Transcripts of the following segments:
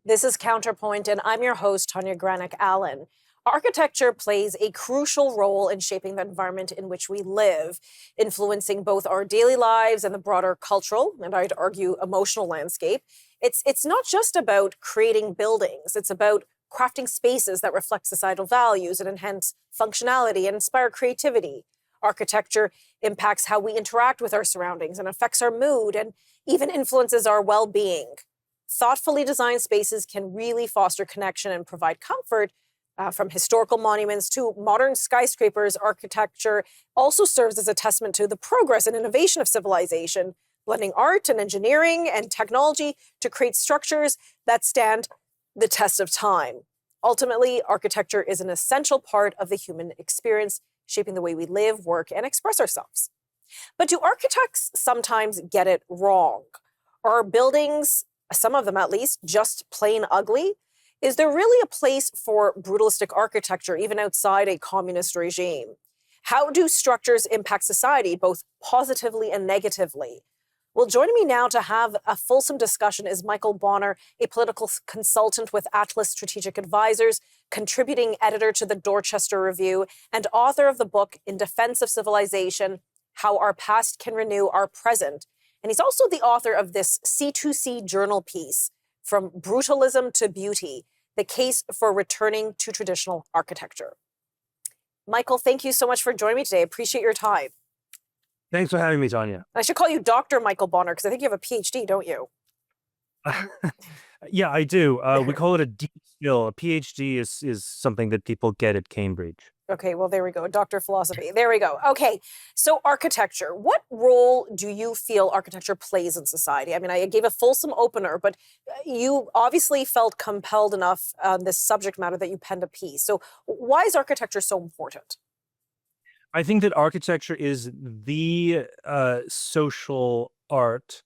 This is Counterpoint, and I'm your host, Tanya Allen. Architecture plays a crucial role in shaping the environment in which we live, influencing both our daily lives and the broader cultural, and I'd argue emotional landscape. It's not just about creating buildings, it's about crafting spaces that reflect societal values and enhance functionality and inspire creativity. Architecture impacts how we interact with our surroundings and affects our mood and even influences our well-being. Thoughtfully designed spaces can really foster connection and provide comfort. From historical monuments to modern skyscrapers, architecture also serves as a testament to the progress and innovation of civilization, blending art and engineering and technology to create structures that stand the test of time. Ultimately, architecture is an essential part of the human experience, shaping the way we live, work, and express ourselves. But do architects sometimes get it wrong? Are buildings, some of them at least, just plain ugly? Is there really a place for brutalistic architecture, even outside a communist regime? How do structures impact society, both positively and negatively? Well, joining me now to have a fulsome discussion is Michael Bonner, a political consultant with Atlas Strategic Advisors, contributing editor to the Dorchester Review, and author of the book In Defense of Civilization, How Our Past Can Renew Our Present. And he's also the author of this C2C Journal piece, From Brutalism to Beauty, the case for returning to traditional architecture. Michael, thank you so much for joining me today. I appreciate your time. Thanks for having me, Tanya. I should call you Dr. Michael Bonner because I think you have a PhD, don't you? Yeah, I do. We call it a D.Phil. A PhD is something that people get at Cambridge. Okay, well, there we go. Dr. Philosophy. There we go. Okay, so architecture. What role do you feel architecture plays in society? I mean, I gave a fulsome opener, but you obviously felt compelled enough on this subject matter that you penned a piece. So why is architecture so important? I think that architecture is the social art,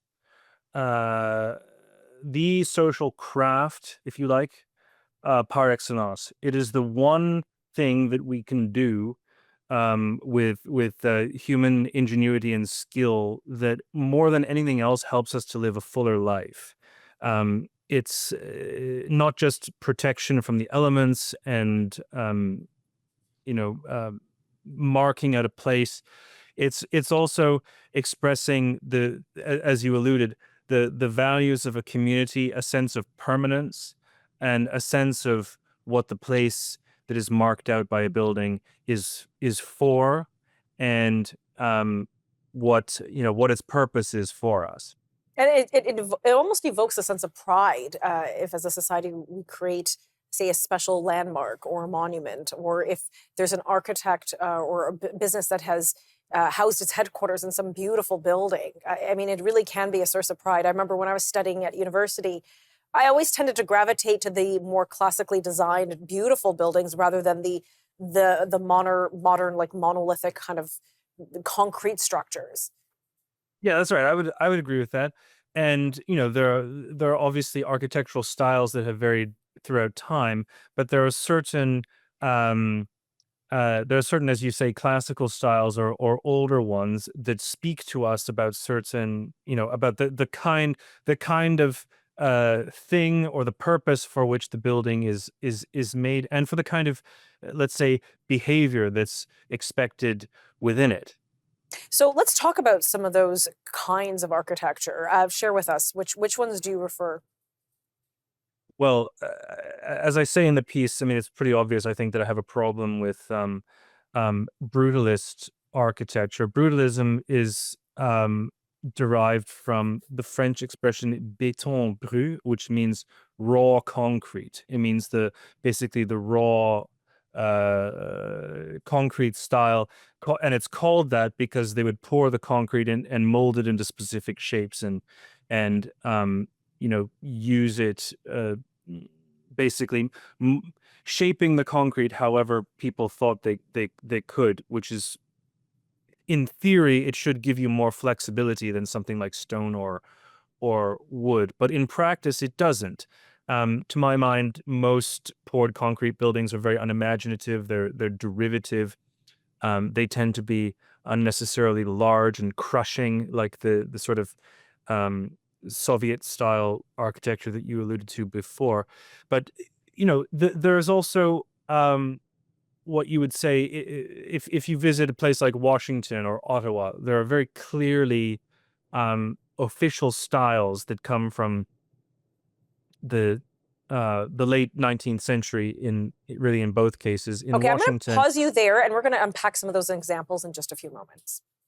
uh, the social craft, if you like, par excellence. It is the one thing that we can do with human ingenuity and skill that more than anything else helps us to live a fuller life. It's not just protection from the elements and you know marking out a place. It's also expressing as you alluded, the values of a community, a sense of permanence, and a sense of what the place that is marked out by a building is for, and what its purpose is for us. And it almost evokes a sense of pride if, as a society, we create, say, a special landmark or a monument, or if there's an architect or a business that has housed its headquarters in some beautiful building. I mean, it really can be a source of pride. I remember when I was studying at university, I always tended to gravitate to the more classically designed, beautiful buildings rather than the modern, like monolithic kind of concrete structures. Yeah, that's right. I would agree with that. And there are obviously architectural styles that have varied throughout time, but um there are certain, as you say, classical styles or older ones that speak to us about certain, about the kind of thing or the purpose for which the building is made, and for the kind of, let's say, behavior that's expected within it. So let's talk about some of those kinds of architecture. Share with us which ones do you refer? Well, as I say in the piece, I mean, it's pretty obvious, I think, that I have a problem with brutalist architecture. Brutalism is derived from the French expression béton brut, which means raw concrete. It means basically the raw concrete style. And it's called that because they would pour the concrete in and mold it into specific shapes, and use it, basically shaping the concrete however people thought they could, which is, in theory, it should give you more flexibility than something like stone or wood, but in practice it doesn't. To my mind, most poured concrete buildings are very unimaginative. They're derivative. They tend to be unnecessarily large and crushing, like the sort of Soviet-style architecture that you alluded to before. But, there's also what you would say if you visit a place like Washington or Ottawa, there are very clearly official styles that come from the the late 19th century in both cases. In Okay, I'm going to Washington, pause you there and we're going to unpack some of those examples in just a few moments.